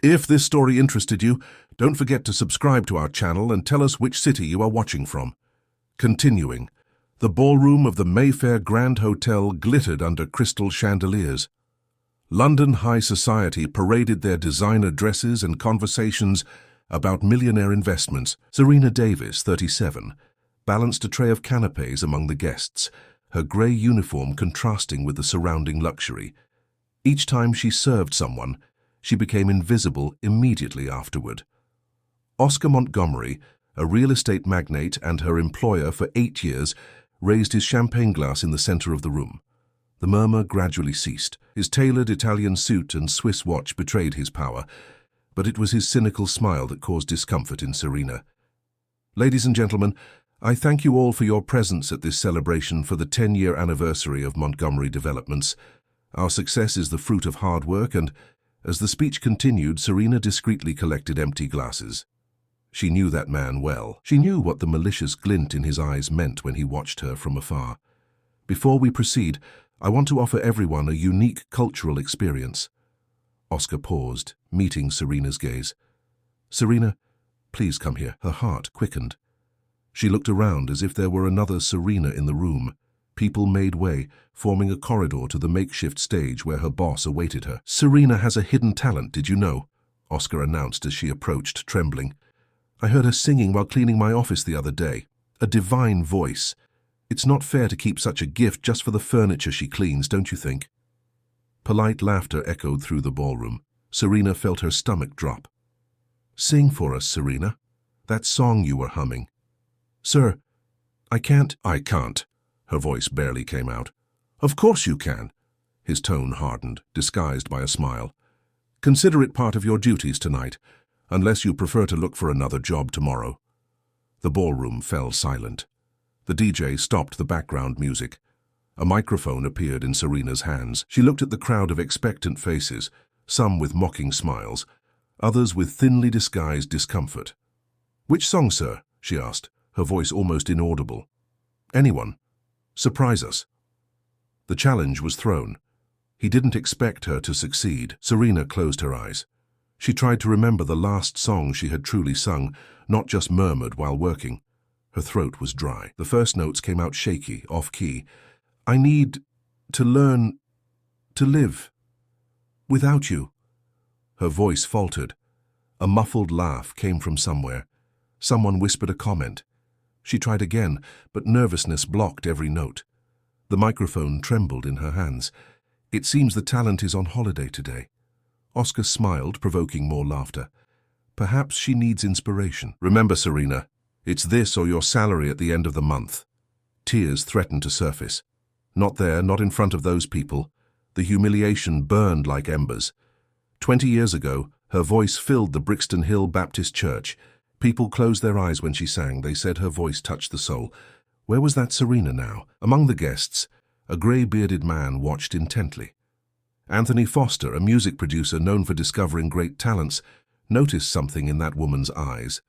If this story interested you, don't forget to subscribe to our channel and tell us which city you are watching from. Continuing, the ballroom of the Mayfair Grand Hotel glittered under crystal chandeliers. London high society paraded their designer dresses and conversations about millionaire investments. Serena Davis, 37, balanced a tray of canapés among the guests, her grey uniform contrasting with the surrounding luxury. Each time she served someone, she became invisible immediately afterward. Oscar Montgomery, a real estate magnate and her employer for 8 years, raised his champagne glass in the center of the room. The murmur gradually ceased. His tailored Italian suit and Swiss watch betrayed his power, but it was his cynical smile that caused discomfort in Serena. Ladies and gentlemen, I thank you all for your presence at this celebration for the 10-year anniversary of Montgomery Developments. Our success is the fruit of hard work, and as the speech continued, Serena discreetly collected empty glasses. She knew that man well. She knew what the malicious glint in his eyes meant when he watched her from afar. Before we proceed, I want to offer everyone a unique cultural experience. Oscar paused, meeting Serena's gaze. Serena, please come here. Her heart quickened. She looked around as if there were another Serena in the room. People made way, forming a corridor to the makeshift stage where her boss awaited her. Serena has a hidden talent, did you know? Oscar announced as she approached, trembling. I heard her singing while cleaning my office the other day. A divine voice. It's not fair to keep such a gift just for the furniture she cleans, don't you think? Polite laughter echoed through the ballroom. Serena felt her stomach drop. Sing for us, Serena. That song you were humming. Sir, I can't. I can't. Her voice barely came out. Of course you can. His tone hardened, disguised by a smile. Consider it part of your duties tonight, unless you prefer to look for another job tomorrow. The ballroom fell silent. The DJ stopped the background music. A microphone appeared in Serena's hands. She looked at the crowd of expectant faces, some with mocking smiles, others with thinly disguised discomfort. Which song, sir? She asked, her voice almost inaudible. Anyone. Surprise us. The challenge was thrown. He didn't expect her to succeed. Serena closed her eyes. She tried to remember the last song she had truly sung, not just murmured while working. Her throat was dry. The first notes came out shaky, off-key. I need to learn to live without you. Her voice faltered. A muffled laugh came from somewhere. Someone whispered a comment. She tried again, but nervousness blocked every note. The microphone trembled in her hands. It seems the talent is on holiday today. Oscar smiled, provoking more laughter. Perhaps she needs inspiration. Remember, Serena, it's this or your salary at the end of the month. Tears threatened to surface. Not there, not in front of those people. The humiliation burned like embers. 20 years ago, her voice filled the Brixton Hill Baptist Church. People closed their eyes when she sang. They said her voice touched the soul. Where was that Serena now? Among the guests, a grey-bearded man watched intently. Anthony Foster, a music producer known for discovering great talents, noticed something in that woman's eyes.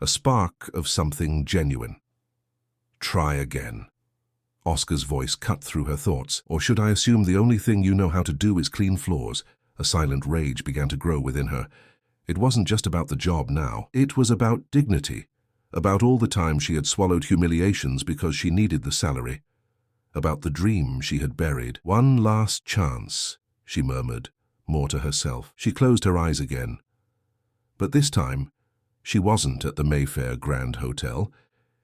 A spark of something genuine. Try again. Oscar's voice cut through her thoughts. Or should I assume the only thing you know how to do is clean floors? A silent rage began to grow within her. It wasn't just about the job now. It was about dignity, about all the time she had swallowed humiliations because she needed the salary, about the dream she had buried. One last chance, she murmured, more to herself. She closed her eyes again. But this time, she wasn't at the Mayfair Grand Hotel.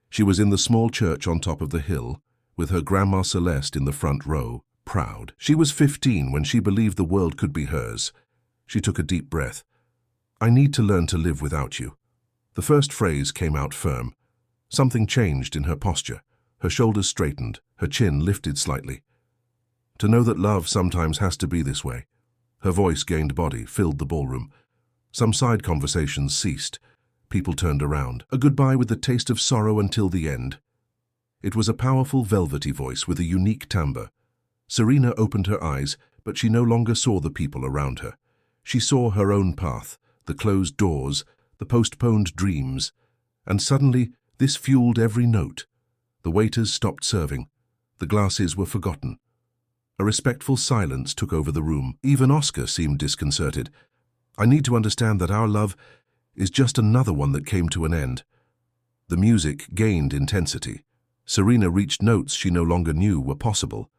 She was in the small church on top of the hill, with her Grandma Celeste in the front row, proud. She was 15 when she believed the world could be hers. She took a deep breath. I need to learn to live without you. The first phrase came out firm. Something changed in her posture. Her shoulders straightened, her chin lifted slightly. To know that love sometimes has to be this way. Her voice gained body, filled the ballroom. Some side conversations ceased. People turned around. A goodbye with the taste of sorrow until the end. It was a powerful, velvety voice with a unique timbre. Serena opened her eyes, but she no longer saw the people around her. She saw her own path, the closed doors, the postponed dreams, and suddenly this fueled every note. The waiters stopped serving. The glasses were forgotten. A respectful silence took over the room. Even Oscar seemed disconcerted. I need to understand that our love is just another one that came to an end. The music gained intensity. Serena reached notes she no longer knew were possible.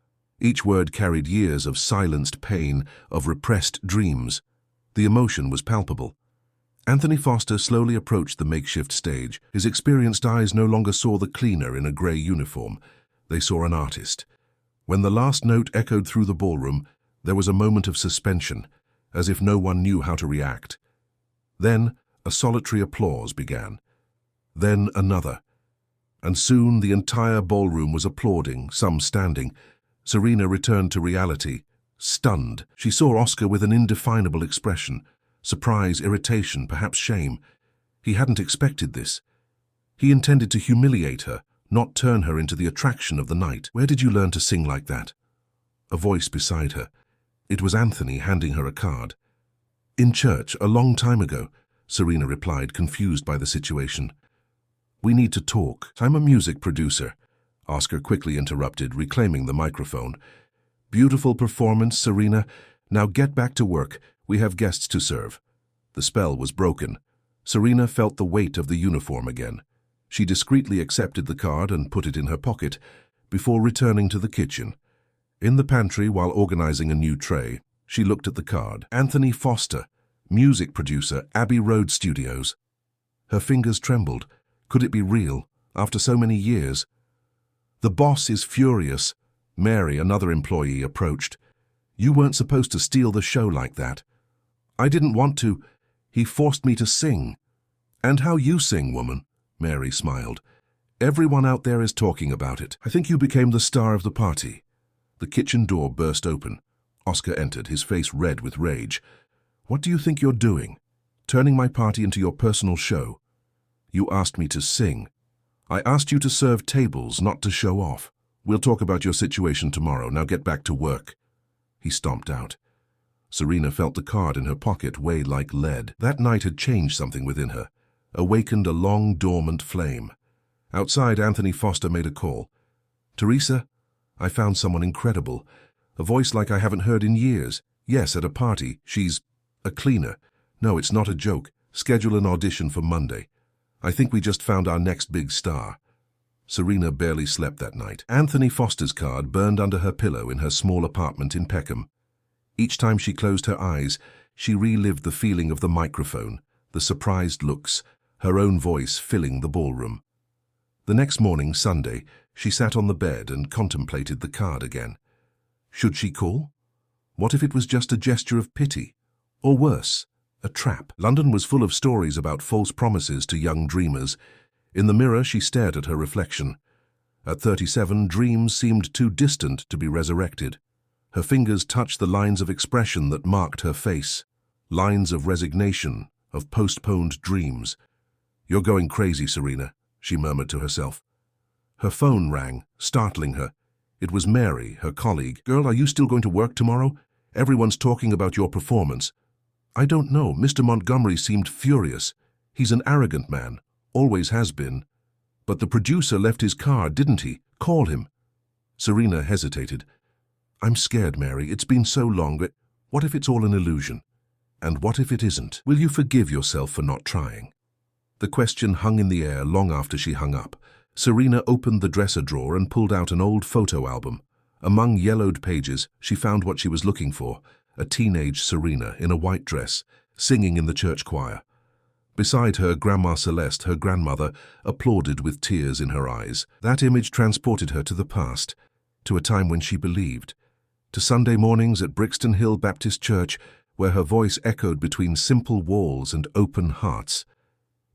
Each word carried years of silenced pain, of repressed dreams. The emotion was palpable. Anthony Foster slowly approached the makeshift stage. His experienced eyes no longer saw the cleaner in a grey uniform. They saw an artist. When the last note echoed through the ballroom, there was a moment of suspension, as if no one knew how to react. Then a solitary applause began. Then another. And soon the entire ballroom was applauding, some standing. Serena returned to reality, stunned. She saw Oscar with an indefinable expression. Surprise, irritation, perhaps shame. He hadn't expected this. He intended to humiliate her, not turn her into the attraction of the night. "Where did you learn to sing like that?" A voice beside her. It was Anthony handing her a card. "In church, a long time ago," Serena replied, confused by the situation. "We need to talk. I'm a music producer," Oscar quickly interrupted, reclaiming the microphone. "Beautiful performance, Serena. Now get back to work. We have guests to serve." The spell was broken. Serena felt the weight of the uniform again. She discreetly accepted the card and put it in her pocket, before returning to the kitchen. In the pantry, while organizing a new tray, she looked at the card. Anthony Foster, music producer, Abbey Road Studios. Her fingers trembled. Could it be real, after so many years? "The boss is furious." Mary, another employee, approached. "You weren't supposed to steal the show like that." "I didn't want to. He forced me to sing." "And how you sing, woman," Mary smiled. "Everyone out there is talking about it. I think you became the star of the party." The kitchen door burst open. Oscar entered, his face red with rage. "What do you think you're doing? Turning my party into your personal show? You asked me to sing. I asked you to serve tables, not to show off. We'll talk about your situation tomorrow. Now get back to work." He stomped out. Serena felt the card in her pocket weigh like lead. That night had changed something within her, awakened a long dormant flame. Outside, Anthony Foster made a call. "Teresa, I found someone incredible. A voice like I haven't heard in years. Yes, at a party. She's a cleaner. No, it's not a joke. Schedule an audition for Monday. I think we just found our next big star." Serena barely slept that night. Anthony Foster's card burned under her pillow in her small apartment in Peckham. Each time she closed her eyes, she relived the feeling of the microphone, the surprised looks, her own voice filling the ballroom. The next morning, Sunday, she sat on the bed and contemplated the card again. Should she call? What if it was just a gesture of pity? Or worse, a trap? London was full of stories about false promises to young dreamers. In the mirror, she stared at her reflection. At 37, dreams seemed too distant to be resurrected. Her fingers touched the lines of expression that marked her face. Lines of resignation, of postponed dreams. "You're going crazy, Serena," she murmured to herself. Her phone rang, startling her. It was Mary, her colleague. "Girl, are you still going to work tomorrow? Everyone's talking about your performance." "I don't know. Mr. Montgomery seemed furious. He's an arrogant man. Always has been. But the producer left his card, didn't he? Call him." Serena hesitated. "I'm scared, Mary. It's been so long. What if it's all an illusion? And what if it isn't? Will you forgive yourself for not trying?" The question hung in the air long after she hung up. Serena opened the dresser drawer and pulled out an old photo album. Among yellowed pages, she found what she was looking for, a teenage Serena in a white dress, singing in the church choir. Beside her, Grandma Celeste, her grandmother, applauded with tears in her eyes. That image transported her to the past, to a time when she believed, to Sunday mornings at Brixton Hill Baptist Church, where her voice echoed between simple walls and open hearts.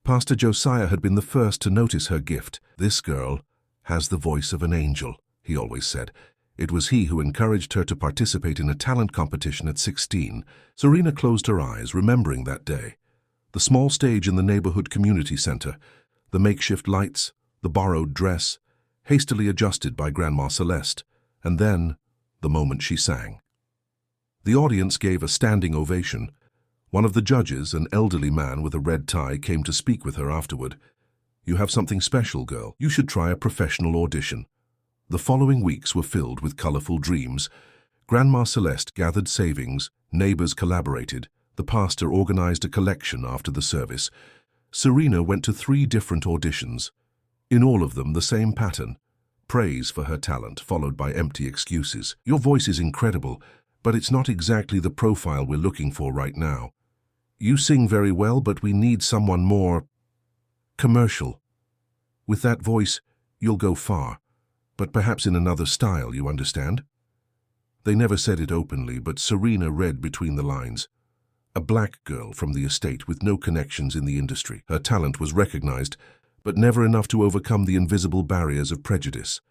Pastor Josiah had been the first to notice her gift. "This girl has the voice of an angel," he always said. It was he who encouraged her to participate in a talent competition at 16. Serena closed her eyes, remembering that day. The small stage in the neighborhood community center, the makeshift lights, the borrowed dress, hastily adjusted by Grandma Celeste, and then the moment she sang. The audience gave a standing ovation. One of the judges, an elderly man with a red tie, came to speak with her afterward. "You have something special, girl. You should try a professional audition." The following weeks were filled with colorful dreams. Grandma Celeste gathered savings, neighbors collaborated, The pastor organized a collection after the service. Serena went to 3 different auditions. In all of them, the same pattern. Praise for her talent, followed by empty excuses. Your voice is incredible, but it's not exactly the profile we're looking for right now. You sing very well, but we need someone more commercial. With that voice, you'll go far, but perhaps in another style, you understand? They never said it openly, but Serena read between the lines. A black girl from the estate with no connections in the industry. Her talent was recognized, but never enough to overcome the invisible barriers of prejudice.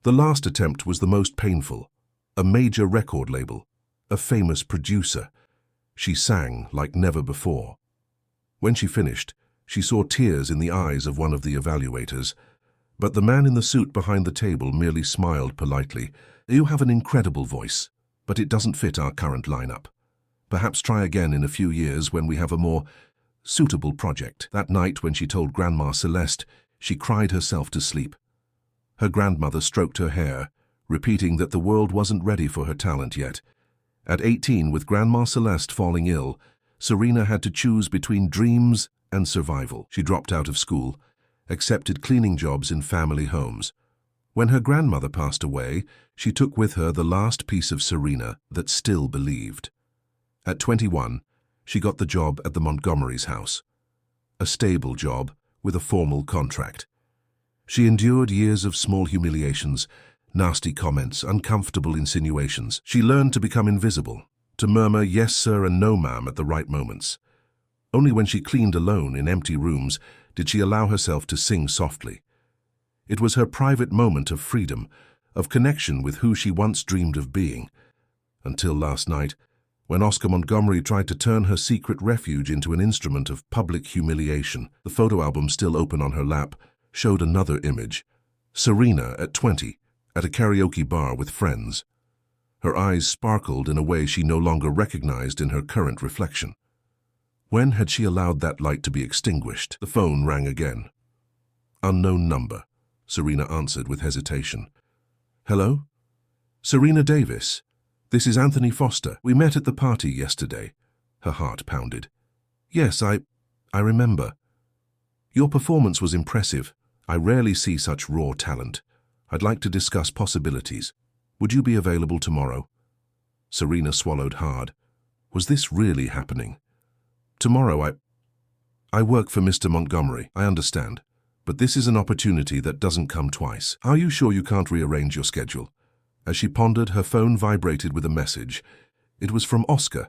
The last attempt was the most painful. A major record label, a famous producer. She sang like never before. When she finished, she saw tears in the eyes of one of the evaluators, but the man in the suit behind the table merely smiled politely. You have an incredible voice, but it doesn't fit our current lineup. Perhaps try again in a few years when we have a more suitable project. That night when she told Grandma Celeste, she cried herself to sleep. Her grandmother stroked her hair, repeating that the world wasn't ready for her talent yet. At 18, with Grandma Celeste falling ill, Serena had to choose between dreams and survival. She dropped out of school, accepted cleaning jobs in family homes. When her grandmother passed away, she took with her the last piece of Serena that still believed. At 21, she got the job at the Montgomery's house. A stable job with a formal contract. She endured years of small humiliations, nasty comments, uncomfortable insinuations. She learned to become invisible, to murmur yes sir and no ma'am at the right moments. Only when she cleaned alone in empty rooms did she allow herself to sing softly. It was her private moment of freedom, of connection with who she once dreamed of being. Until last night, when Oscar Montgomery tried to turn her secret refuge into an instrument of public humiliation. The photo album still open on her lap showed another image. Serena at 20, at a karaoke bar with friends. Her eyes sparkled in a way she no longer recognized in her current reflection. When had she allowed that light to be extinguished? The phone rang again. Unknown number, Serena answered with hesitation. Hello? Serena Davis. This is Anthony Foster. We met at the party yesterday. Her heart pounded. Yes, I remember. Your performance was impressive. I rarely see such raw talent. I'd like to discuss possibilities. Would you be available tomorrow? Serena swallowed hard. Was this really happening? Tomorrow I work for Mr. Montgomery, I understand. But this is an opportunity that doesn't come twice. Are you sure you can't rearrange your schedule? As she pondered, her phone vibrated with a message. It was from Oscar.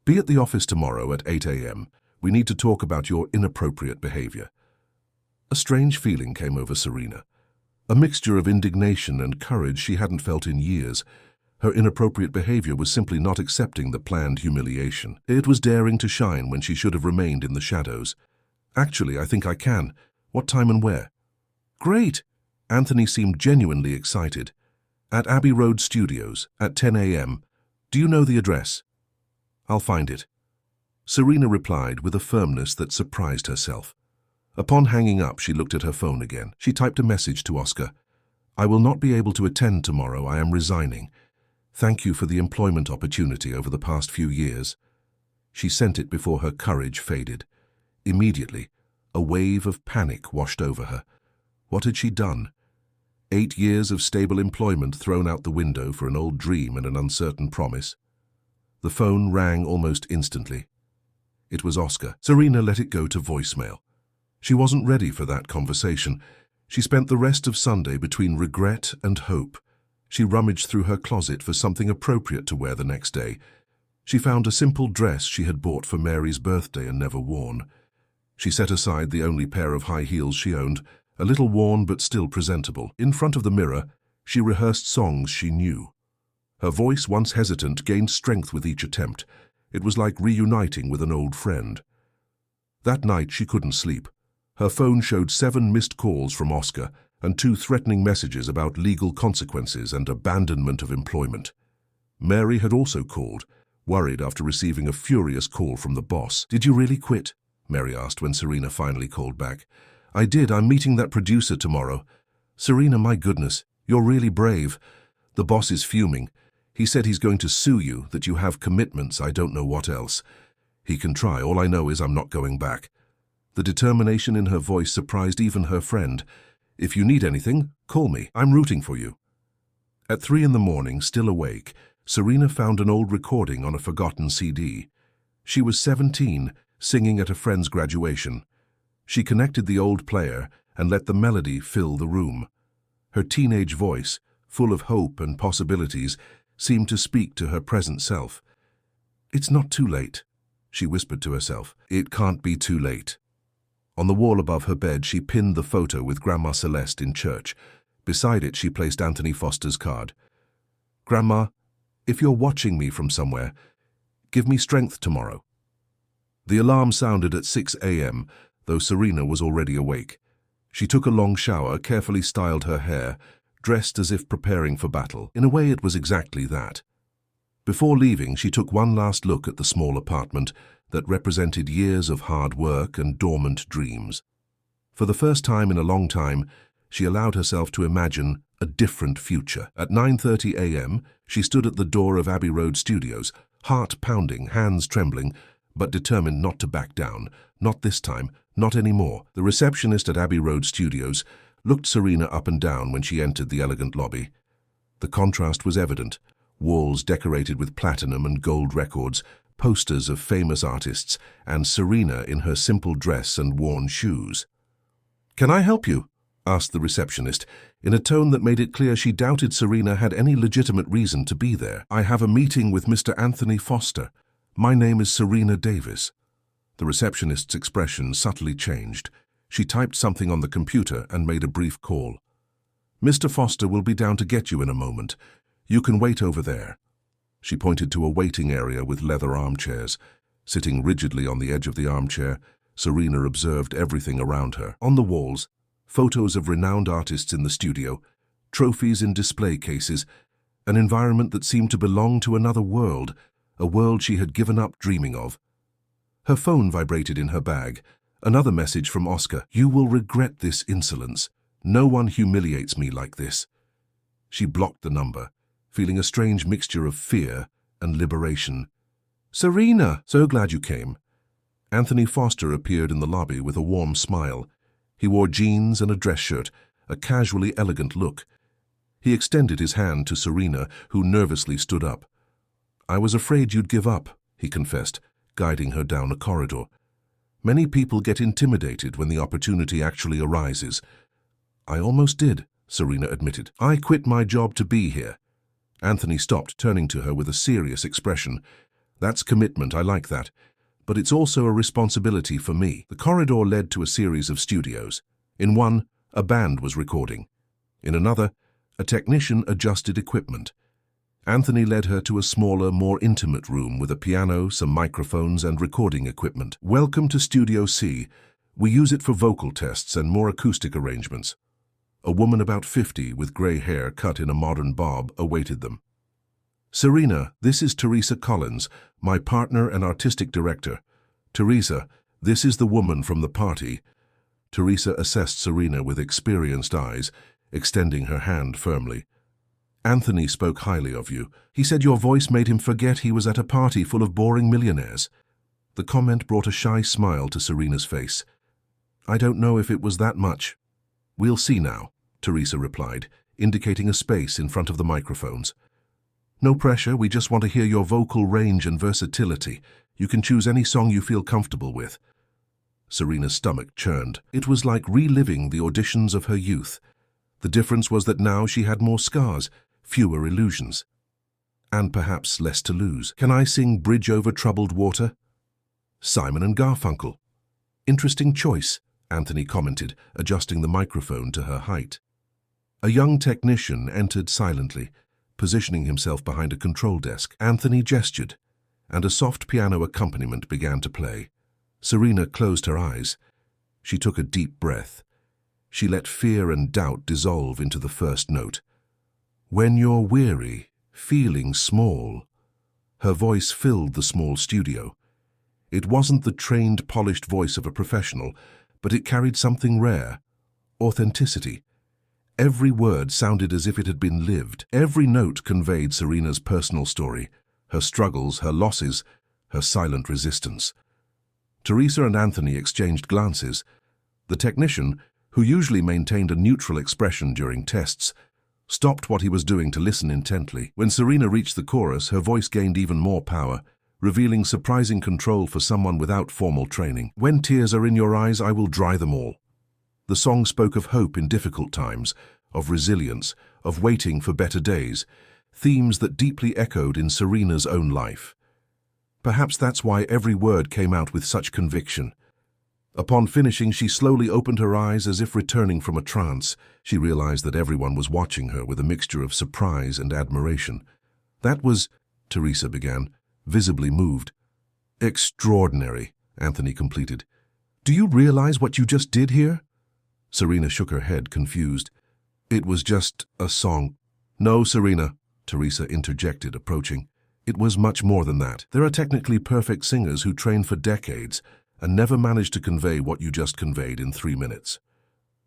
Be at the office tomorrow at 8 a.m. We need to talk about your inappropriate behavior. A strange feeling came over Serena. A mixture of indignation and courage she hadn't felt in years. Her inappropriate behavior was simply not accepting the planned humiliation. It was daring to shine when she should have remained in the shadows. Actually, I think I can. What time and where? Great! Anthony seemed genuinely excited. At Abbey Road Studios, at 10 a.m. Do you know the address? I'll find it. Serena replied with a firmness that surprised herself. Upon hanging up, she looked at her phone again. She typed a message to Oscar. I will not be able to attend tomorrow. I am resigning. Thank you for the employment opportunity over the past few years. She sent it before her courage faded. Immediately, a wave of panic washed over her. What had she done? 8 years of stable employment thrown out the window for an old dream and an uncertain promise. The phone rang almost instantly. It was Oscar. Serena let it go to voicemail. She wasn't ready for that conversation. She spent the rest of Sunday between regret and hope. She rummaged through her closet for something appropriate to wear the next day. She found a simple dress she had bought for Mary's birthday and never worn. She set aside the only pair of high heels she owned, a little worn but still presentable. In front of the mirror, she rehearsed songs she knew. Her voice, once hesitant, gained strength with each attempt. It was like reuniting with an old friend. That night she couldn't sleep. Her phone showed 7 missed calls from Oscar and 2 threatening messages about legal consequences and abandonment of employment. Mary had also called, worried after receiving a furious call from the boss. Did you really quit? Mary asked when Serena finally called back. I did. I'm meeting that producer tomorrow. Serena, my goodness, you're really brave. The boss is fuming. He said he's going to sue you, that you have commitments, I don't know what else. He can try, all I know is I'm not going back. The determination in her voice surprised even her friend. If you need anything, call me. I'm rooting for you. At 3 a.m, still awake, Serena found an old recording on a forgotten CD. She was 17, singing at a friend's graduation. She connected the old player and let the melody fill the room. Her teenage voice, full of hope and possibilities, seemed to speak to her present self. "It's not too late," she whispered to herself. "It can't be too late." On the wall above her bed, she pinned the photo with Grandma Celeste in church. Beside it, she placed Anthony Foster's card. "Grandma, if you're watching me from somewhere, give me strength tomorrow." The alarm sounded at 6 a.m, though Serena was already awake. She took a long shower, carefully styled her hair, dressed as if preparing for battle. In a way, it was exactly that. Before leaving, she took one last look at the small apartment that represented years of hard work and dormant dreams. For the first time in a long time, she allowed herself to imagine a different future. At 9:30 a.m, she stood at the door of Abbey Road Studios, heart pounding, hands trembling, but determined not to back down. Not this time, not anymore. The receptionist at Abbey Road Studios looked Serena up and down when she entered the elegant lobby. The contrast was evident. Walls decorated with platinum and gold records, posters of famous artists, and Serena in her simple dress and worn shoes. "Can I help you?" asked the receptionist, in a tone that made it clear she doubted Serena had any legitimate reason to be there. "I have a meeting with Mr. Anthony Foster. My name is Serena Davis." The receptionist's expression subtly changed. She typed something on the computer and made a brief call. "Mr. Foster will be down to get you in a moment. You can wait over there." She pointed to a waiting area with leather armchairs. Sitting rigidly on the edge of the armchair, Serena observed everything around her. On the walls, photos of renowned artists in the studio, trophies in display cases, an environment that seemed to belong to another world, a world she had given up dreaming of. Her phone vibrated in her bag. Another message from Oscar. "You will regret this insolence. No one humiliates me like this." She blocked the number, feeling a strange mixture of fear and liberation. "Serena, so glad you came." Anthony Foster appeared in the lobby with a warm smile. He wore jeans and a dress shirt, a casually elegant look. He extended his hand to Serena, who nervously stood up. "I was afraid you'd give up," he confessed, guiding her down a corridor. "Many people get intimidated when the opportunity actually arises." "I almost did," Serena admitted. "I quit my job to be here." Anthony stopped, turning to her with a serious expression. "That's commitment, I like that. But it's also a responsibility for me." The corridor led to a series of studios. In one, a band was recording. In another, a technician adjusted equipment. Anthony led her to a smaller, more intimate room with a piano, some microphones, and recording equipment. "Welcome to Studio C. We use it for vocal tests and more acoustic arrangements." A woman about 50 with grey hair cut in a modern bob awaited them. "Serena, this is Teresa Collins, my partner and artistic director. Teresa, this is the woman from the party." Teresa assessed Serena with experienced eyes, extending her hand firmly. "Anthony spoke highly of you. He said your voice made him forget he was at a party full of boring millionaires." The comment brought a shy smile to Serena's face. "I don't know if it was that much." "We'll see now," Teresa replied, indicating a space in front of the microphones. "No pressure, we just want to hear your vocal range and versatility. You can choose any song you feel comfortable with." Serena's stomach churned. It was like reliving the auditions of her youth. The difference was that now she had more scars, fewer illusions, and perhaps less to lose. "Can I sing Bridge Over Troubled Water?" "Simon and Garfunkel." "Interesting choice," Anthony commented, adjusting the microphone to her height. A young technician entered silently, positioning himself behind a control desk. Anthony gestured, and a soft piano accompaniment began to play. Serena closed her eyes. She took a deep breath. She let fear and doubt dissolve into the first note. "When you're weary, feeling small." Her voice filled the small studio. It wasn't the trained, polished voice of a professional, but it carried something rare: authenticity. Every word sounded as if it had been lived. Every note conveyed Serena's personal story, her struggles, her losses, her silent resistance. Teresa and Anthony exchanged glances. The technician, who usually maintained a neutral expression during tests, stopped what he was doing to listen intently. When Serena reached the chorus, her voice gained even more power, revealing surprising control for someone without formal training. "When tears are in your eyes, I will dry them all." The song spoke of hope in difficult times, of resilience, of waiting for better days, themes that deeply echoed in Serena's own life. Perhaps that's why every word came out with such conviction. Upon finishing, she slowly opened her eyes as if returning from a trance. She realized that everyone was watching her with a mixture of surprise and admiration. "That was," Teresa began, visibly moved. "Extraordinary," Anthony completed. "Do you realize what you just did here?" Serena shook her head, confused. "It was just a song." "No, Serena," Teresa interjected, approaching. "It was much more than that. There are technically perfect singers who train for decades and never manage to convey what you just conveyed in 3 minutes.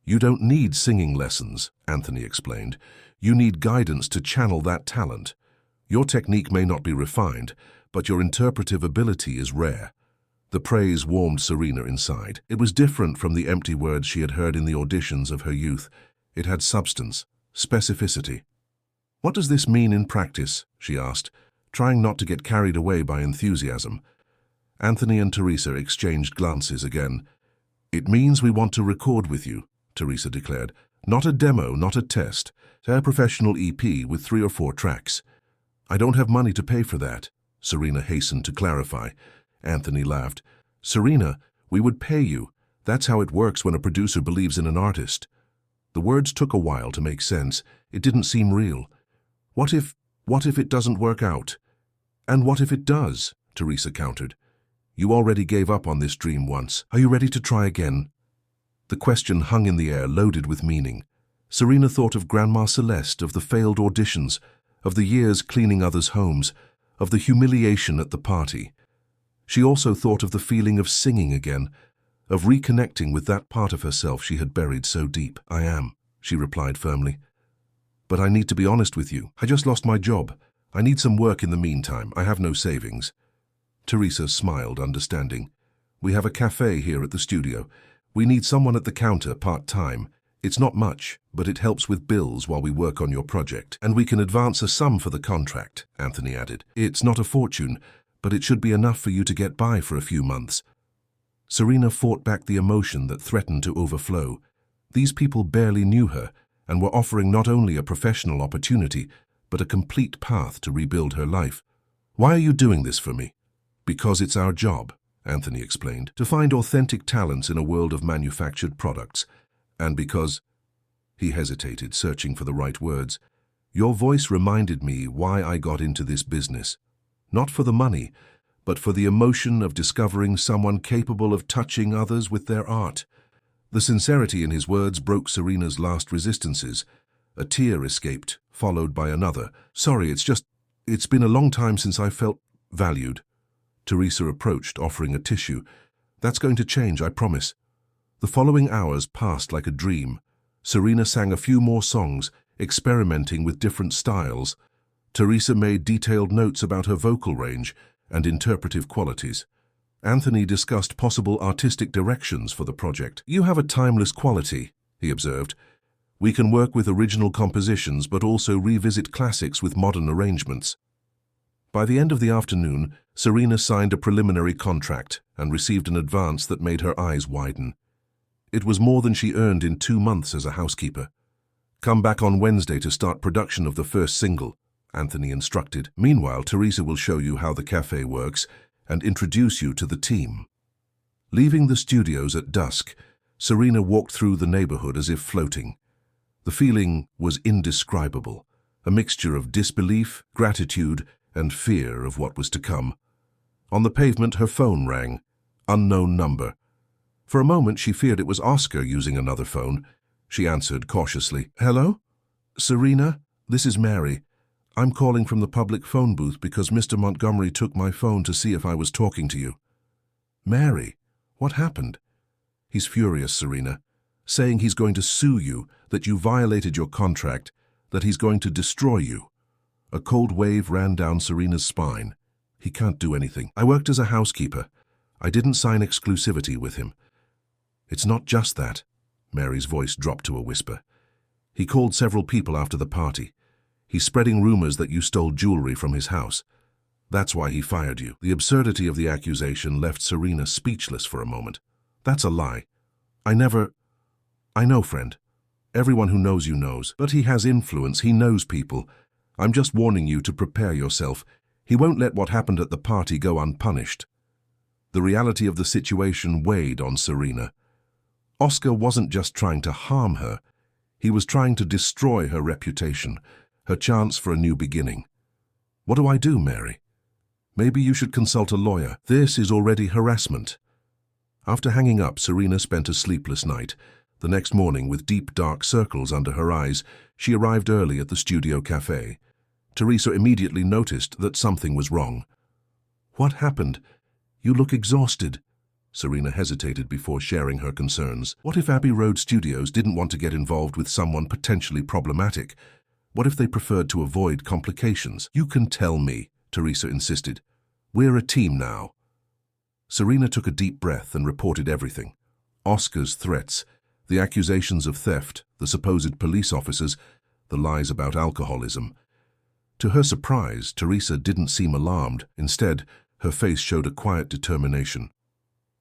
You don't need singing lessons," Anthony explained. "You need guidance to channel that talent. Your technique may not be refined, but your interpretive ability is rare." The praise warmed Serena inside. It was different from the empty words she had heard in the auditions of her youth. It had substance, specificity. "What does this mean in practice?" she asked, trying not to get carried away by enthusiasm. Anthony and Teresa exchanged glances again. "It means we want to record with you," Teresa declared. "Not a demo, not a test. A professional EP with 3 or 4 tracks." "I don't have money to pay for that," Serena hastened to clarify. Anthony laughed. "Serena, we would pay you. That's how it works when a producer believes in an artist." The words took a while to make sense. It didn't seem real. What if it doesn't work out?" "And what if it does?" Teresa countered. "You already gave up on this dream once. Are you ready to try again?" The question hung in the air, loaded with meaning. Serena thought of Grandma Celeste, of the failed auditions, of the years cleaning others' homes, of the humiliation at the party. She also thought of the feeling of singing again, of reconnecting with that part of herself she had buried so deep. "I am," she replied firmly. "But I need to be honest with you. I just lost my job. I need some work in the meantime. I have no savings." Teresa smiled, understanding. "We have a cafe here at the studio. We need someone at the counter part-time. It's not much, but it helps with bills while we work on your project. And we can advance a sum for the contract," Anthony added. "It's not a fortune, but it should be enough for you to get by for a few months." Serena fought back the emotion that threatened to overflow. These people barely knew her and were offering not only a professional opportunity, but a complete path to rebuild her life. "Why are you doing this for me?" "Because it's our job," Anthony explained, "to find authentic talents in a world of manufactured products. And because—" He hesitated, searching for the right words. "Your voice reminded me why I got into this business. Not for the money, but for the emotion of discovering someone capable of touching others with their art." The sincerity in his words broke Serena's last resistances. A tear escaped, followed by another. "Sorry, it's been a long time since I felt valued." Teresa approached, offering a tissue. "That's going to change, I promise." The following hours passed like a dream. Serena sang a few more songs, experimenting with different styles. Teresa made detailed notes about her vocal range and interpretive qualities. Anthony discussed possible artistic directions for the project. "You have a timeless quality," he observed. "We can work with original compositions but also revisit classics with modern arrangements." By the end of the afternoon, Serena signed a preliminary contract and received an advance that made her eyes widen. It was more than she earned in 2 months as a housekeeper. "Come back on Wednesday to start production of the first single," Anthony instructed. "Meanwhile, Teresa will show you how the cafe works and introduce you to the team." Leaving the studios at dusk, Serena walked through the neighborhood as if floating. The feeling was indescribable, a mixture of disbelief, gratitude, and fear of what was to come. On the pavement, her phone rang. Unknown number. For a moment, she feared it was Oscar using another phone. She answered cautiously. "Hello? Serena, this is Mary. I'm calling from the public phone booth because Mr. Montgomery took my phone to see if I was talking to you." "Mary, what happened?" "He's furious, Serena, saying he's going to sue you, that you violated your contract, that he's going to destroy you." A cold wave ran down Serena's spine. He can't do anything. I worked as a housekeeper. I didn't sign exclusivity with him. It's not just that. Mary's voice dropped to a whisper. He called several people after the party. He's spreading rumors that you stole jewelry from his house. That's why he fired you. The absurdity of the accusation left Serena speechless for a moment. That's a lie. I know, friend. Everyone who knows you knows. But he has influence. He knows people. I'm just warning you to prepare yourself. He won't let what happened at the party go unpunished. The reality of the situation weighed on Serena. Oscar wasn't just trying to harm her. He was trying to destroy her reputation, her chance for a new beginning. What do I do, Mary? Maybe you should consult a lawyer. This is already harassment. After hanging up, Serena spent a sleepless night. The next morning, with deep dark circles under her eyes, she arrived early at the studio cafe. Teresa immediately noticed that something was wrong. What happened? You look exhausted. Serena hesitated before sharing her concerns. What if Abbey Road Studios didn't want to get involved with someone potentially problematic? What if they preferred to avoid complications? You can tell me, Teresa insisted. We're a team now. Serena took a deep breath and reported everything. Oscar's threats, the accusations of theft, the supposed police officers, the lies about alcoholism. To her surprise, Teresa didn't seem alarmed. Instead, her face showed a quiet determination.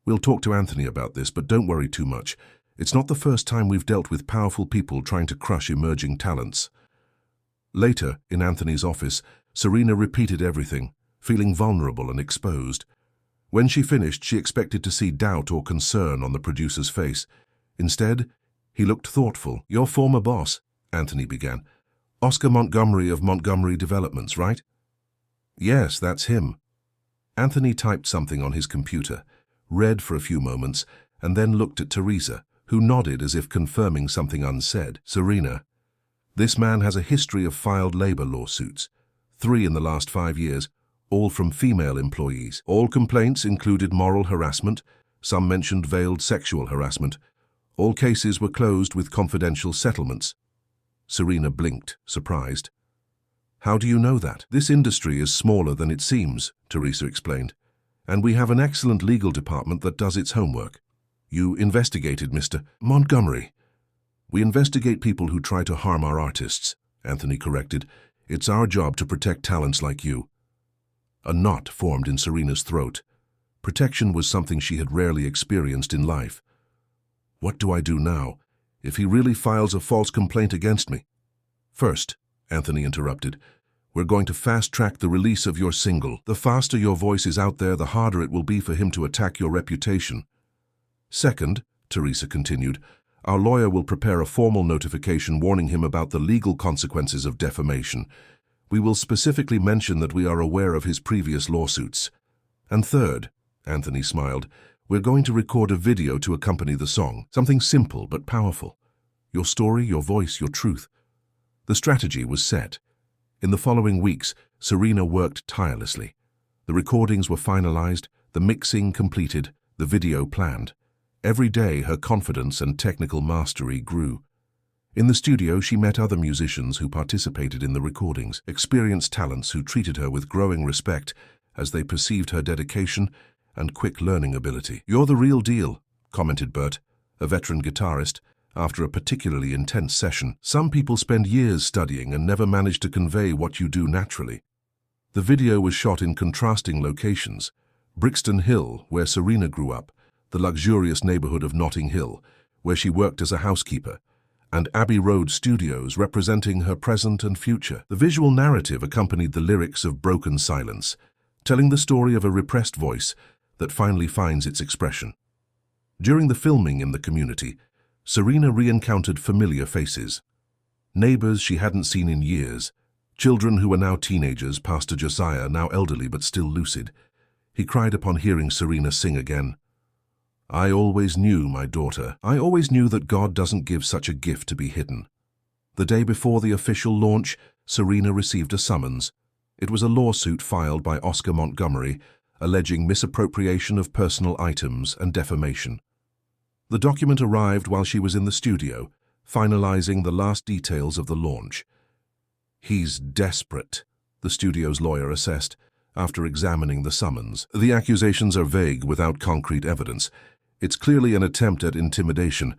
We'll talk to Anthony about this, but don't worry too much. It's not the first time we've dealt with powerful people trying to crush emerging talents. Later, in Anthony's office, Serena repeated everything, feeling vulnerable and exposed. When she finished, she expected to see doubt or concern on the producer's face. Instead, he looked thoughtful. Your former boss, Anthony began. Oscar Montgomery of Montgomery Developments, right? Yes, that's him. Anthony typed something on his computer, read for a few moments, and then looked at Teresa, who nodded as if confirming something unsaid. Serena, this man has a history of filed labor lawsuits, 3 in the last 5 years, all from female employees. All complaints included moral harassment, some mentioned veiled sexual harassment. All cases were closed with confidential settlements. Serena blinked, surprised. How do you know that? This industry is smaller than it seems, Teresa explained, and we have an excellent legal department that does its homework. You investigated Mr. Montgomery. We investigate people who try to harm our artists, Anthony corrected. It's our job to protect talents like you. A knot formed in Serena's throat. Protection was something she had rarely experienced in life. What do I do now, if he really files a false complaint against me? First, Anthony interrupted, we're going to fast-track the release of your single. The faster your voice is out there, the harder it will be for him to attack your reputation. Second, Teresa continued, our lawyer will prepare a formal notification warning him about the legal consequences of defamation. We will specifically mention that we are aware of his previous lawsuits. And third, Anthony smiled, we're going to record a video to accompany the song, something simple but powerful. Your story, your voice, your truth. The strategy was set. In the following weeks, Serena worked tirelessly. The recordings were finalized, the mixing completed, the video planned. Every day, her confidence and technical mastery grew. In the studio, she met other musicians who participated in the recordings, experienced talents who treated her with growing respect as they perceived her dedication and quick learning ability. You're the real deal, commented Bert, a veteran guitarist, after a particularly intense session. Some people spend years studying and never manage to convey what you do naturally. The video was shot in contrasting locations. Brixton Hill, where Serena grew up, the luxurious neighborhood of Notting Hill, where she worked as a housekeeper, and Abbey Road Studios representing her present and future. The visual narrative accompanied the lyrics of Broken Silence, telling the story of a repressed voice that finally finds its expression. During the filming in the community, Serena re-encountered familiar faces. Neighbors she hadn't seen in years, children who were now teenagers, Pastor Josiah, now elderly but still lucid. He cried upon hearing Serena sing again. I always knew, my daughter, I always knew that God doesn't give such a gift to be hidden. The day before the official launch, Serena received a summons. It was a lawsuit filed by Oscar Montgomery, alleging misappropriation of personal items and defamation. The document arrived while she was in the studio, finalizing the last details of the launch. He's desperate, the studio's lawyer assessed, after examining the summons. The accusations are vague without concrete evidence. It's clearly an attempt at intimidation,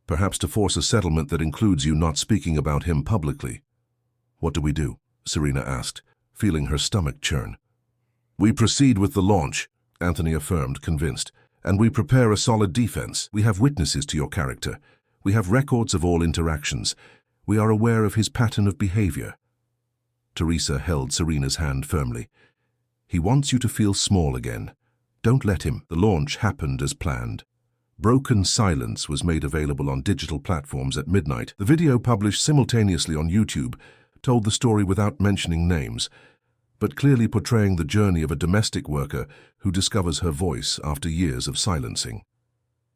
perhaps to force a settlement that includes you not speaking about him publicly. What do we do? Serena asked, feeling her stomach churn. We proceed with the launch, Anthony affirmed, convinced, and we prepare a solid defense. We have witnesses to your character. We have records of all interactions. We are aware of his pattern of behavior. Teresa held Serena's hand firmly. He wants you to feel small again. Don't let him. The launch happened as planned. Broken Silence was made available on digital platforms at midnight. The video, published simultaneously on YouTube, told the story without mentioning names, but clearly portraying the journey of a domestic worker who discovers her voice after years of silencing.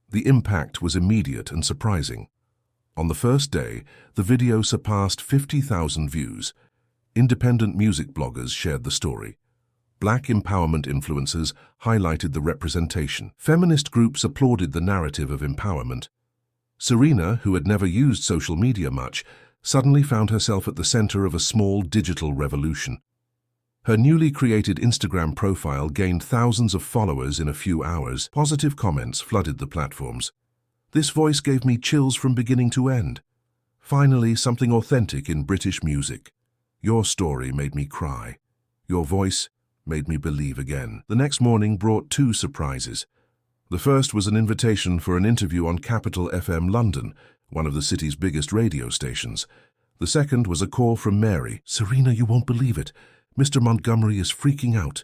The impact was immediate and surprising. On the first day, the video surpassed 50,000 views. Independent music bloggers shared the story. Black empowerment influencers highlighted the representation. Feminist groups applauded the narrative of empowerment. Serena, who had never used social media much, suddenly found herself at the center of a small digital revolution. Her newly created Instagram profile gained thousands of followers in a few hours. Positive comments flooded the platforms. This voice gave me chills from beginning to end. Finally, something authentic in British music. Your story made me cry. Your voice made me believe again. The next morning brought two surprises. The first was an invitation for an interview on Capital FM London, one of the city's biggest radio stations. The second was a call from Mary. Serena, you won't believe it. Mr. Montgomery is freaking out.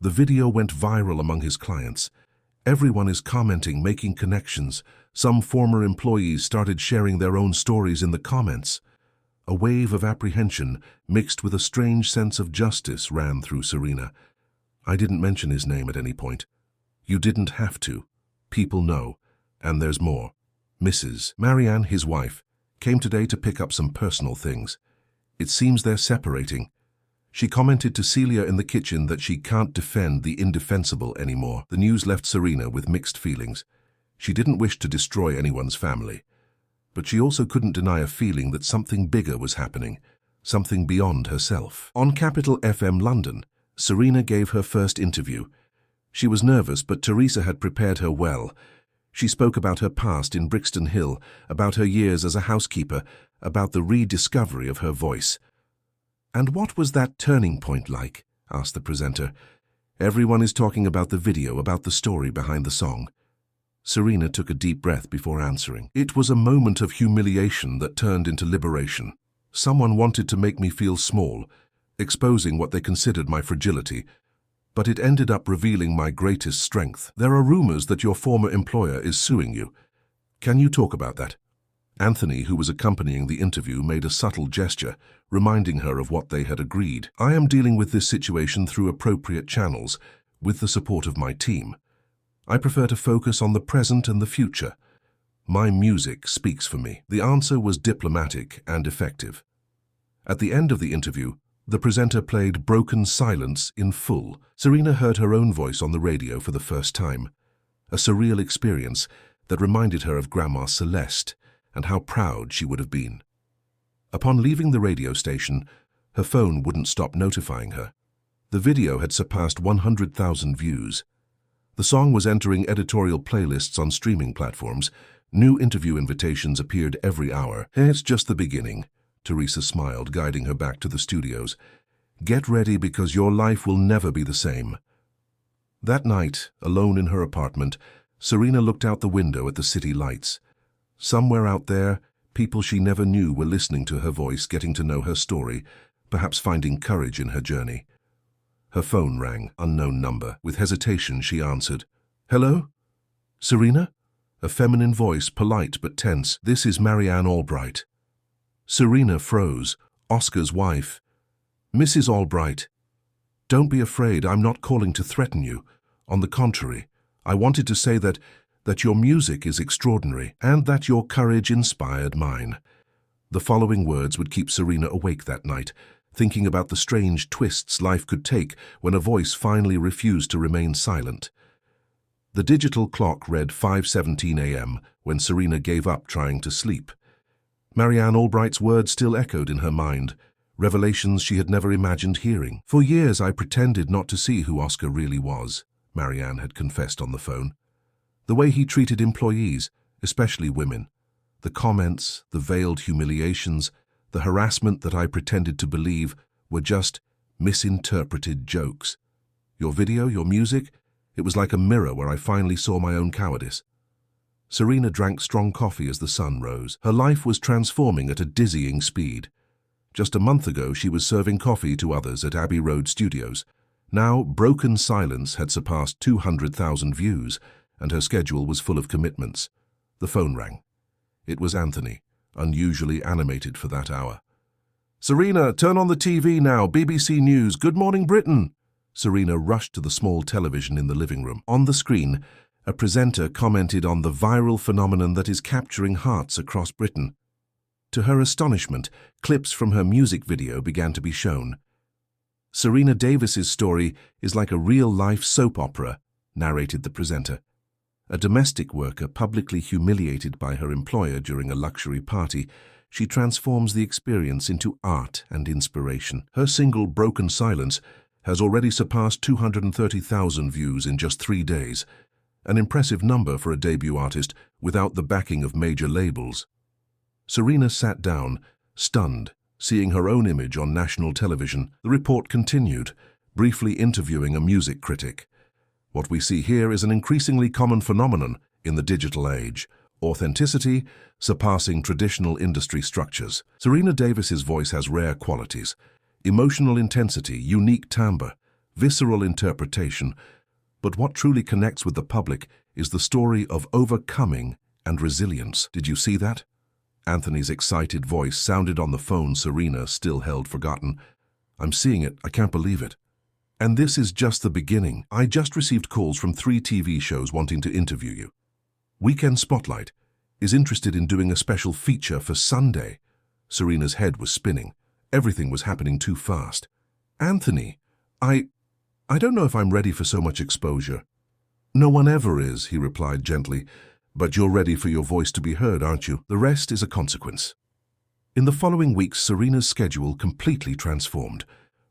The video went viral among his clients. Everyone is commenting, making connections. Some former employees started sharing their own stories in the comments. A wave of apprehension, mixed with a strange sense of justice, ran through Serena. I didn't mention his name at any point. You didn't have to. People know. And there's more. Mrs. Marianne, his wife, came today to pick up some personal things. It seems they're separating. She commented to Celia in the kitchen that she can't defend the indefensible anymore. The news left Serena with mixed feelings. She didn't wish to destroy anyone's family. But she also couldn't deny a feeling that something bigger was happening, something beyond herself. On Capital FM London, Serena gave her first interview. She was nervous, but Teresa had prepared her well. She spoke about her past in Brixton Hill, about her years as a housekeeper, about the rediscovery of her voice. "And what was that turning point like?" asked the presenter. "Everyone is talking about the video, about the story behind the song." Serena took a deep breath before answering. "It was a moment of humiliation that turned into liberation. Someone wanted to make me feel small, exposing what they considered my fragility, but it ended up revealing my greatest strength. There are rumors that your former employer is suing you. Can you talk about that?" Anthony, who was accompanying the interview, made a subtle gesture, reminding her of what they had agreed. "I am dealing with this situation through appropriate channels, with the support of my team. I prefer to focus on the present and the future. My music speaks for me." The answer was diplomatic and effective. At the end of the interview, the presenter played Broken Silence in full. Serena heard her own voice on the radio for the first time, a surreal experience that reminded her of Grandma Celeste and how proud she would have been. Upon leaving the radio station, her phone wouldn't stop notifying her. The video had surpassed 100,000 views. The song was entering editorial playlists on streaming platforms. New interview invitations appeared every hour. "It's just the beginning," Teresa smiled, guiding her back to the studios. "Get ready, because your life will never be the same." That night, alone in her apartment, Serena looked out the window at the city lights. Somewhere out there, people she never knew were listening to her voice, getting to know her story, perhaps finding courage in her journey. Her phone rang, unknown number. With hesitation, she answered. "Hello? Serena?" A feminine voice, polite but tense. "This is Marianne Albright." Serena froze. Oscar's wife. "Mrs. Albright, don't be afraid. I'm not calling to threaten you. On the contrary, I wanted to say that your music is extraordinary and that your courage inspired mine." The following words would keep Serena awake that night, thinking about the strange twists life could take when a voice finally refused to remain silent. The digital clock read 5:17 a.m. when Serena gave up trying to sleep. Marianne Albright's words still echoed in her mind, revelations she had never imagined hearing. "For years I pretended not to see who Oscar really was," Marianne had confessed on the phone. "The way he treated employees, especially women, the comments, the veiled humiliations, the harassment that I pretended to believe were just misinterpreted jokes. Your video, your music, it was like a mirror where I finally saw my own cowardice." Serena drank strong coffee as the sun rose. Her life was transforming at a dizzying speed. Just a month ago, she was serving coffee to others at Abbey Road Studios. Now, Broken Silence had surpassed 200,000 views, and her schedule was full of commitments. The phone rang. It was Anthony, unusually animated for that hour. "Serena, turn on the TV now, BBC News, Good Morning Britain." Serena rushed to the small television in the living room. On the screen, a presenter commented on the viral phenomenon that is capturing hearts across Britain. To her astonishment, clips from her music video began to be shown. "Serena Davis's story is like a real-life soap opera," narrated the presenter. A domestic worker publicly humiliated by her employer during a luxury party, she transforms the experience into art and inspiration. Her single, Broken Silence, has already surpassed 230,000 views in just 3 days, an impressive number for a debut artist without the backing of major labels. Serena sat down, stunned, seeing her own image on national television. The report continued, briefly interviewing a music critic. "What we see here is an increasingly common phenomenon in the digital age. Authenticity surpassing traditional industry structures. Serena Davis's voice has rare qualities: emotional intensity, unique timbre, visceral interpretation. But what truly connects with the public is the story of overcoming and resilience. Did you see that?" Anthony's excited voice sounded on the phone Serena still held forgotten. "I'm seeing it. I can't believe it. And this is just the beginning. I just received calls from 3 TV shows wanting to interview you. Weekend Spotlight is interested in doing a special feature for Sunday." Serena's head was spinning. Everything was happening too fast. "Anthony, I don't know if I'm ready for so much exposure." "No one ever is," he replied gently. "But you're ready for your voice to be heard, aren't you? The rest is a consequence." In the following weeks, Serena's schedule completely transformed.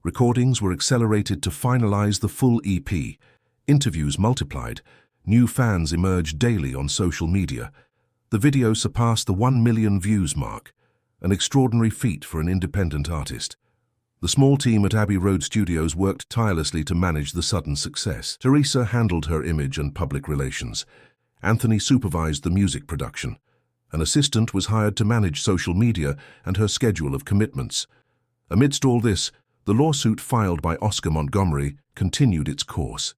Recordings were accelerated to finalize the full EP. Interviews multiplied. New fans emerged daily on social media. The video surpassed the 1 million views mark, an extraordinary feat for an independent artist. The small team at Abbey Road Studios worked tirelessly to manage the sudden success. Teresa handled her image and public relations. Anthony supervised the music production. An assistant was hired to manage social media and her schedule of commitments. Amidst all this, the lawsuit filed by Oscar Montgomery continued its course.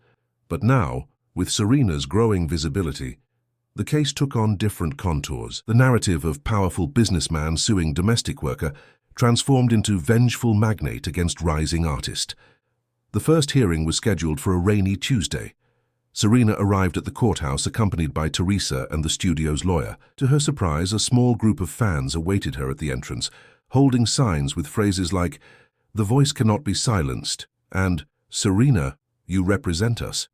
But now, with Serena's growing visibility, the case took on different contours. The narrative of powerful businessman suing domestic worker transformed into vengeful magnate against rising artist. The first hearing was scheduled for a rainy Tuesday. Serena arrived at the courthouse accompanied by Teresa and the studio's lawyer. To her surprise, a small group of fans awaited her at the entrance, holding signs with phrases like, "The voice cannot be silenced," and "Serena, you represent us."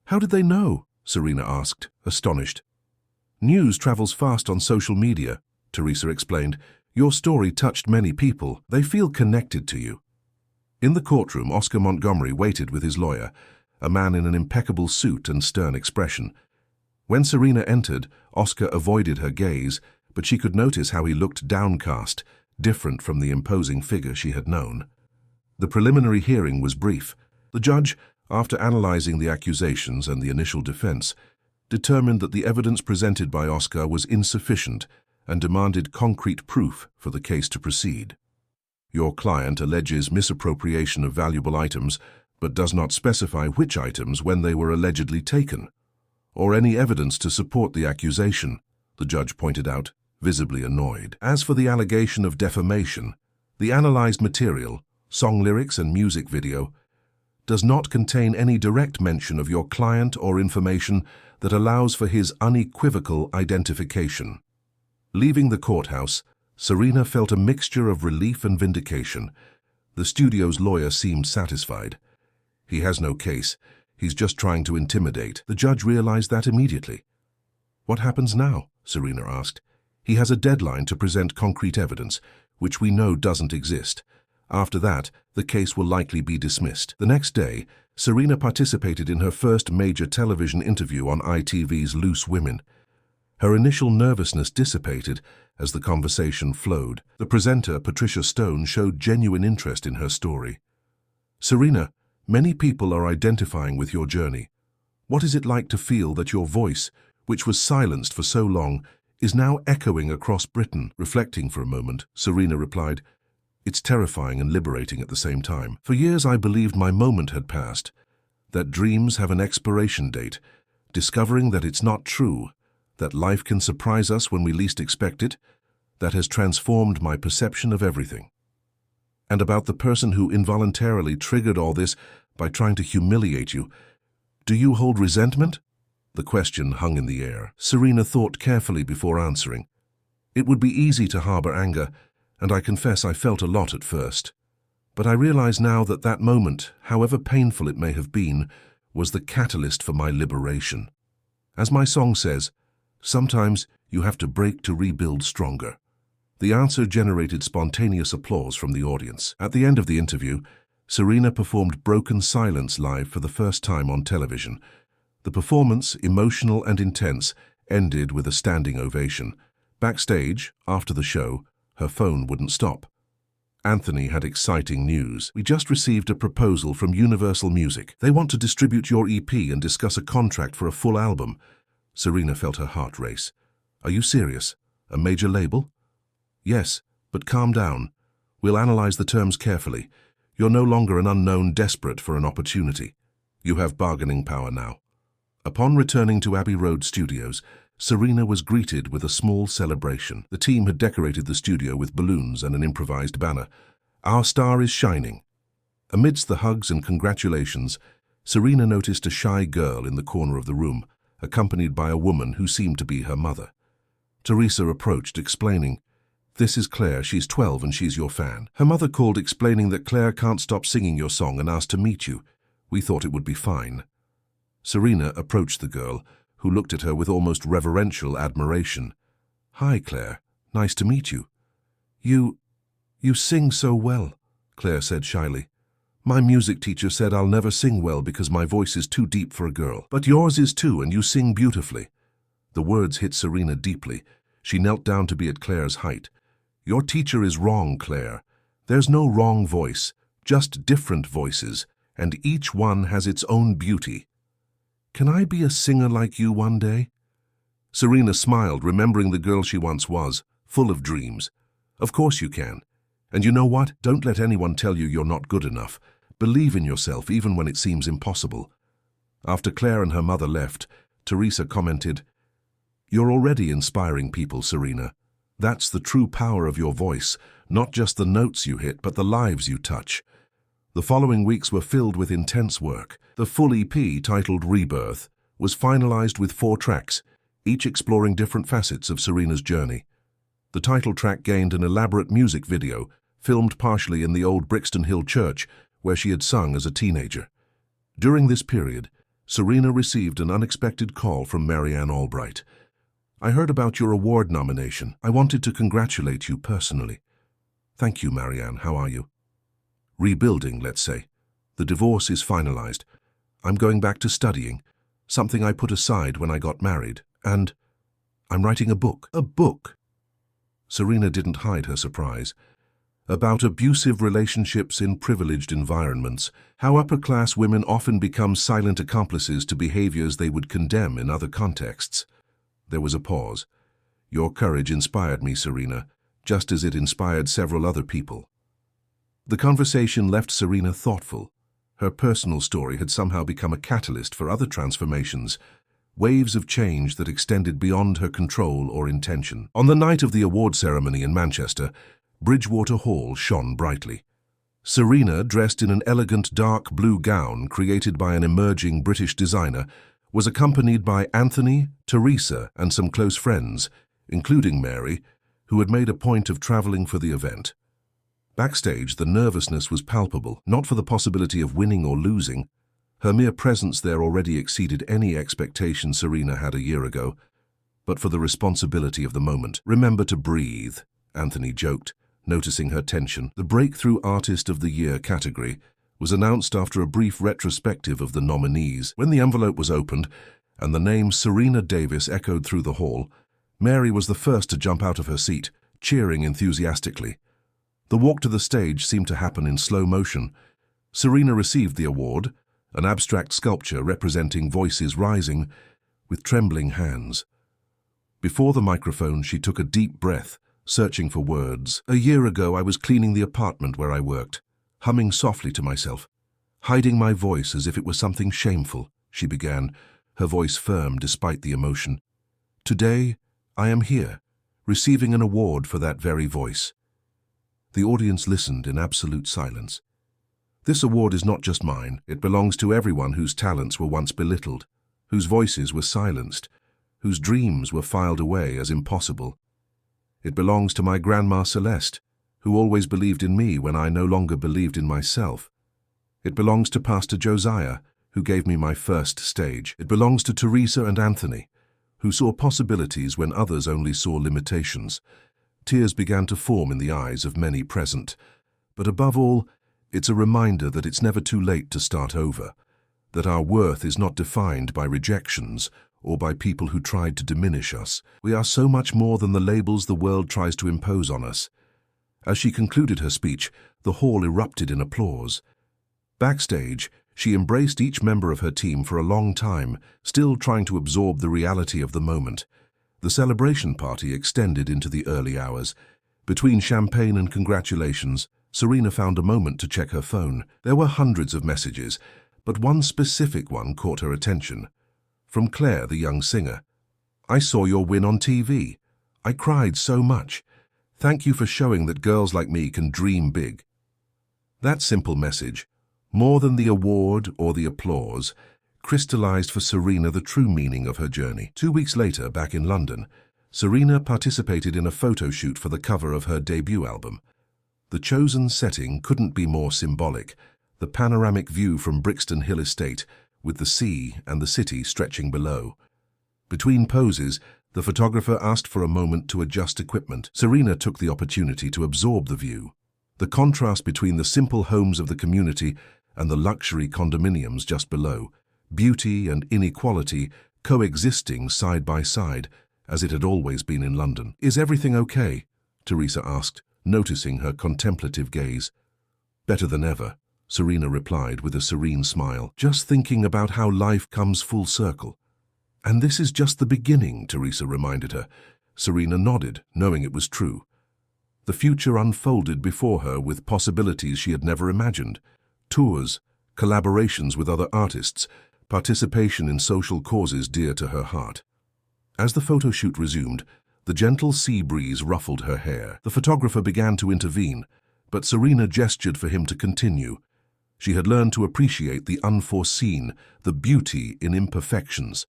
"How did they know?" Serena asked, astonished. "News travels fast on social media," Teresa explained. "Your story touched many people. They feel connected to you." In the courtroom, Oscar Montgomery waited with his lawyer, a man in an impeccable suit and stern expression. When Serena entered, Oscar avoided her gaze, but she could notice how he looked downcast, different from the imposing figure she had known. The preliminary hearing was brief. The judge, after analyzing the accusations and the initial defense, determined that the evidence presented by Oscar was insufficient and demanded concrete proof for the case to proceed. "Your client alleges misappropriation of valuable items, but does not specify which items when they were allegedly taken, or any evidence to support the accusation," the judge pointed out, visibly annoyed. "As for the allegation of defamation, the analyzed material, song lyrics and music video, does not contain any direct mention of your client or information that allows for his unequivocal identification." Leaving the courthouse, Serena felt a mixture of relief and vindication. The studio's lawyer seemed satisfied. "He has no case. He's just trying to intimidate." The judge realized that immediately. "What happens now?" Serena asked. "He has a deadline to present concrete evidence, which we know doesn't exist. After that, the case will likely be dismissed. The next day, Serena participated in her first major television interview on ITV's Loose Women. Her initial nervousness dissipated as the conversation flowed. The presenter, Patricia Stone, showed genuine interest in her story. "Serena, many people are identifying with your journey. What is it like to feel that your voice, which was silenced for so long, is now echoing across Britain?" Reflecting for a moment, Serena replied, "It's terrifying and liberating at the same time. For years I believed my moment had passed, that dreams have an expiration date, discovering that it's not true, that life can surprise us when we least expect it, that has transformed my perception of everything. And about the person who involuntarily triggered all this by trying to humiliate you, do you hold resentment?" The question hung in the air. Serena thought carefully before answering. "It would be easy to harbor anger, and I confess I felt a lot at first. But I realize now that that moment, however painful it may have been, was the catalyst for my liberation. As my song says, sometimes you have to break to rebuild stronger." The answer generated spontaneous applause from the audience. At the end of the interview, Serena performed Broken Silence live for the first time on television. The performance, emotional and intense, ended with a standing ovation. Backstage, after the show, her phone wouldn't stop. Anthony had exciting news. "We just received a proposal from Universal Music. They want to distribute your EP and discuss a contract for a full album." Serena felt her heart race. "Are you serious? A major label?" "Yes, but calm down. We'll analyze the terms carefully. You're no longer an unknown desperate for an opportunity. You have bargaining power now." Upon returning to Abbey Road Studios, Serena was greeted with a small celebration. The team had decorated the studio with balloons and an improvised banner. "Our star is shining." Amidst the hugs and congratulations, Serena noticed a shy girl in the corner of the room, accompanied by a woman who seemed to be her mother. Teresa approached, explaining, "This is Claire, she's 12 and she's your fan." Her mother called, explaining that Claire can't stop singing your song and asked to meet you. "We thought it would be fine." Serena approached the girl, who looked at her with almost reverential admiration. "Hi, Claire. Nice to meet you." You sing so well," Claire said shyly. "My music teacher said I'll never sing well because my voice is too deep for a girl. But yours is too, and you sing beautifully." The words hit Serena deeply. She knelt down to be at Claire's height. "Your teacher is wrong, Claire. There's no wrong voice, just different voices, and each one has its own beauty. Can I be a singer like you one day?" Serena smiled, remembering the girl she once was, full of dreams. "Of course you can. And you know what? Don't let anyone tell you you're not good enough. Believe in yourself even when it seems impossible." After Claire and her mother left, Teresa commented, "You're already inspiring people, Serena. That's the true power of your voice, not just the notes you hit, but the lives you touch." The following weeks were filled with intense work. The full EP, titled Rebirth, was finalized with 4 tracks, each exploring different facets of Serena's journey. The title track gained an elaborate music video, filmed partially in the old Brixton Hill Church, where she had sung as a teenager. During this period, Serena received an unexpected call from Marianne Albright. "I heard about your award nomination. I wanted to congratulate you personally." "Thank you, Marianne. How are you?" "Rebuilding, let's say. The divorce is finalized. I'm going back to studying, something I put aside when I got married, and I'm writing a book." "A book?" Serena didn't hide her surprise. About abusive relationships in privileged environments, how upper-class women often become silent accomplices to behaviors they would condemn in other contexts. There was a pause. "Your courage inspired me, Serena, just as it inspired several other people." The conversation left Serena thoughtful. Her personal story had somehow become a catalyst for other transformations, waves of change that extended beyond her control or intention. On the night of the award ceremony in Manchester, Bridgewater Hall shone brightly. Serena, dressed in an elegant dark blue gown created by an emerging British designer, was accompanied by Anthony, Teresa, and some close friends, including Mary, who had made a point of traveling for the event. Backstage, the nervousness was palpable, not for the possibility of winning or losing. Her mere presence there already exceeded any expectation Serena had a year ago, but for the responsibility of the moment. "Remember to breathe," Anthony joked, noticing her tension. The Breakthrough Artist of the Year category was announced after a brief retrospective of the nominees. When the envelope was opened and the name Serena Davis echoed through the hall, Mary was the first to jump out of her seat, cheering enthusiastically. The walk to the stage seemed to happen in slow motion. Serena received the award, an abstract sculpture representing voices rising, with trembling hands. Before the microphone, she took a deep breath, searching for words. "A year ago, I was cleaning the apartment where I worked, humming softly to myself, hiding my voice as if it was something shameful," she began, her voice firm despite the emotion. "Today, I am here, receiving an award for that very voice." The audience listened in absolute silence. "This award is not just mine. It belongs to everyone whose talents were once belittled, whose voices were silenced, whose dreams were filed away as impossible. It belongs to my Grandma Celeste, who always believed in me when I no longer believed in myself. It belongs to Pastor Josiah, who gave me my first stage. It belongs to Teresa and Anthony, who saw possibilities when others only saw limitations." Tears began to form in the eyes of many present. But above all, it's a reminder that it's never too late to start over, that our worth is not defined by rejections or by people who tried to diminish us. We are so much more than the labels the world tries to impose on us. As she concluded her speech, the hall erupted in applause. Backstage, she embraced each member of her team for a long time, still trying to absorb the reality of the moment. The celebration party extended into the early hours. Between champagne and congratulations, Serena found a moment to check her phone. There were hundreds of messages, but one specific one caught her attention. From Claire, the young singer. "I saw your win on TV. I cried so much. Thank you for showing that girls like me can dream big." That simple message, more than the award or the applause, crystallized for Serena the true meaning of her journey. 2 weeks later, back in London, Serena participated in a photo shoot for the cover of her debut album. The chosen setting couldn't be more symbolic, the panoramic view from Brixton Hill Estate, with the sea and the city stretching below. Between poses, the photographer asked for a moment to adjust equipment. Serena took the opportunity to absorb the view. The contrast between the simple homes of the community and the luxury condominiums just below, beauty and inequality coexisting side by side, as it had always been in London. "Is everything okay?" Teresa asked, noticing her contemplative gaze. "Better than ever," Serena replied with a serene smile. "Just thinking about how life comes full circle." "And this is just the beginning," Teresa reminded her. Serena nodded, knowing it was true. The future unfolded before her with possibilities she had never imagined. Tours, collaborations with other artists, participation in social causes dear to her heart. As the photo shoot resumed, the gentle sea breeze ruffled her hair. The photographer began to intervene, but Serena gestured for him to continue. She had learned to appreciate the unforeseen, the beauty in imperfections.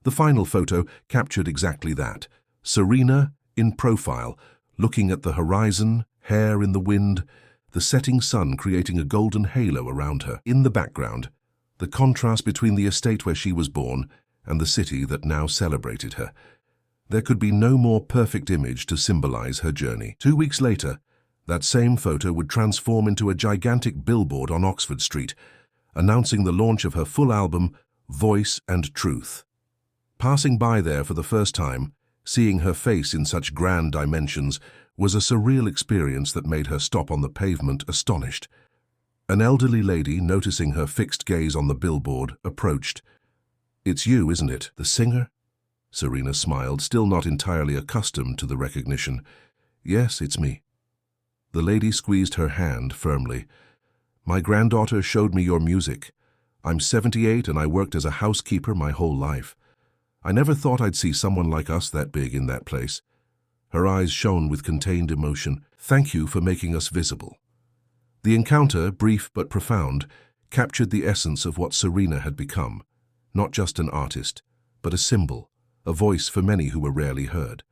The final photo captured exactly that. Serena, in profile, looking at the horizon, hair in the wind, the setting sun creating a golden halo around her. In the background, the contrast between the estate where she was born and the city that now celebrated her. There could be no more perfect image to symbolize her journey. 2 weeks later, that same photo would transform into a gigantic billboard on Oxford Street, announcing the launch of her full album, Voice and Truth. Passing by there for the first time, seeing her face in such grand dimensions, was a surreal experience that made her stop on the pavement astonished. An elderly lady, noticing her fixed gaze on the billboard, approached. "It's you, isn't it? The singer?" Serena smiled, still not entirely accustomed to the recognition. "Yes, it's me." The lady squeezed her hand firmly. "My granddaughter showed me your music. I'm 78 and I worked as a housekeeper my whole life. I never thought I'd see someone like us that big in that place." Her eyes shone with contained emotion. "Thank you for making us visible." The encounter, brief but profound, captured the essence of what Serena had become. Not just an artist, but a symbol, a voice for many who were rarely heard.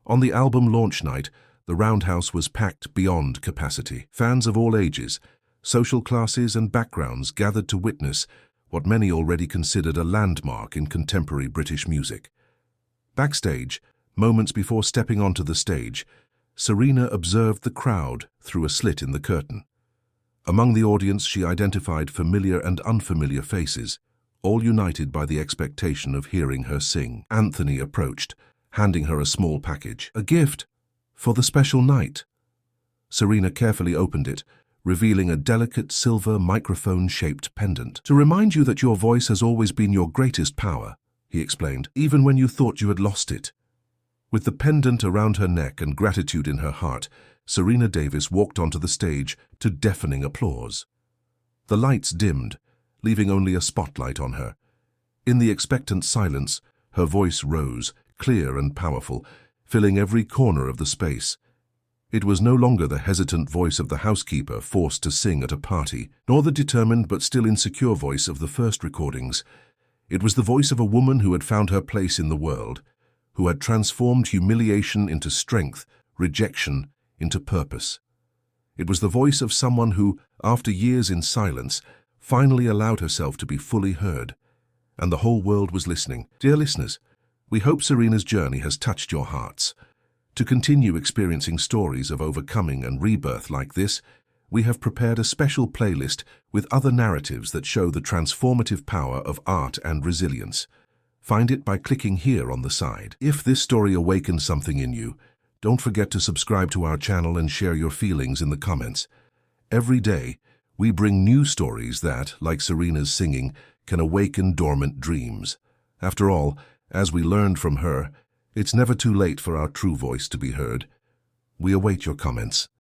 On the album launch night, the Roundhouse was packed beyond capacity. Fans of all ages, social classes and backgrounds gathered to witness what many already considered a landmark in contemporary British music. Backstage, moments before stepping onto the stage, Serena observed the crowd through a slit in the curtain. Among the audience, she identified familiar and unfamiliar faces, all united by the expectation of hearing her sing. Anthony approached, handing her a small package. A gift for the special night. Serena carefully opened it, revealing a delicate silver microphone-shaped pendant. To remind you that your voice has always been your greatest power, he explained, even when you thought you had lost it. With the pendant around her neck and gratitude in her heart, Serena Davis walked onto the stage to deafening applause. The lights dimmed, leaving only a spotlight on her. In the expectant silence, her voice rose, clear and powerful, filling every corner of the space. It was no longer the hesitant voice of the housekeeper forced to sing at a party, nor the determined but still insecure voice of the first recordings. It was the voice of a woman who had found her place in the world, who had transformed humiliation into strength, rejection into purpose. It was the voice of someone who, after years in silence, finally allowed herself to be fully heard. And the whole world was listening. Dear listeners, we hope Serena's journey has touched your hearts. To continue experiencing stories of overcoming and rebirth like this, we have prepared a special playlist with other narratives that show the transformative power of art and resilience. Find it by clicking here on the side. If this story awakened something in you, don't forget to subscribe to our channel and share your feelings in the comments. Every day, we bring new stories that, like Serena's singing, can awaken dormant dreams. After all, as we learned from her, it's never too late for our true voice to be heard. We await your comments.